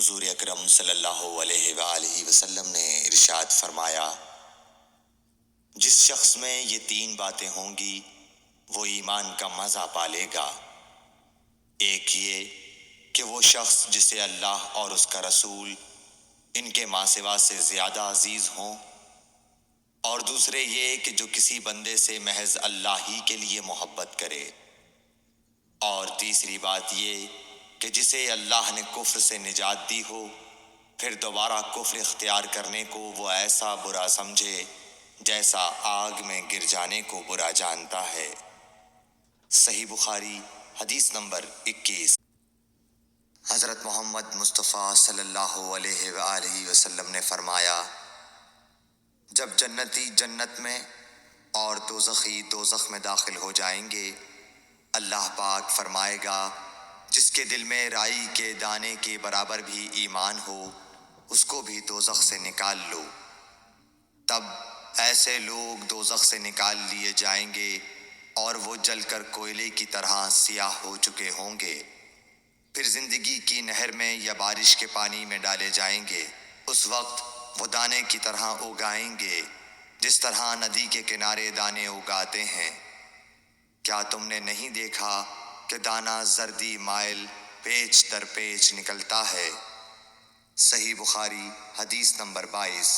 حضور اکرم صلی اللہ علیہ وآلہ وسلم نے ارشاد فرمایا، جس شخص میں یہ 3 باتیں ہوں گی وہ ایمان کا مزہ پالے گا۔ ایک یہ کہ وہ شخص جسے اللہ اور اس کا رسول ان کے ماں سوا سے زیادہ عزیز ہوں، اور دوسرے یہ کہ جو کسی بندے سے محض اللہ ہی کے لیے محبت کرے، اور تیسری بات یہ کہ جسے اللہ نے کفر سے نجات دی ہو، پھر دوبارہ کفر اختیار کرنے کو وہ ایسا برا سمجھے جیسا آگ میں گر جانے کو برا جانتا ہے۔ صحیح بخاری حدیث نمبر 21۔ حضرت محمد مصطفیٰ صلی اللہ علیہ وآلہ وسلم نے فرمایا، جب جنتی جنت میں اور دوزخی دوزخ میں داخل ہو جائیں گے، اللہ پاک فرمائے گا، جس کے دل میں رائی کے دانے کے برابر بھی ایمان ہو، اس کو بھی دوزخ سے نکال لو۔ تب ایسے لوگ دوزخ سے نکال لیے جائیں گے اور وہ جل کر کوئلے کی طرح سیاہ ہو چکے ہوں گے، پھر زندگی کی نہر میں یا بارش کے پانی میں ڈالے جائیں گے۔ اس وقت وہ دانے کی طرح اگائیں گے، جس طرح ندی کے کنارے دانے اگاتے ہیں۔ کیا تم نے نہیں دیکھا کہ دانہ زردی مائل پیچ در پیچ نکلتا ہے؟ صحیح بخاری حدیث نمبر 22۔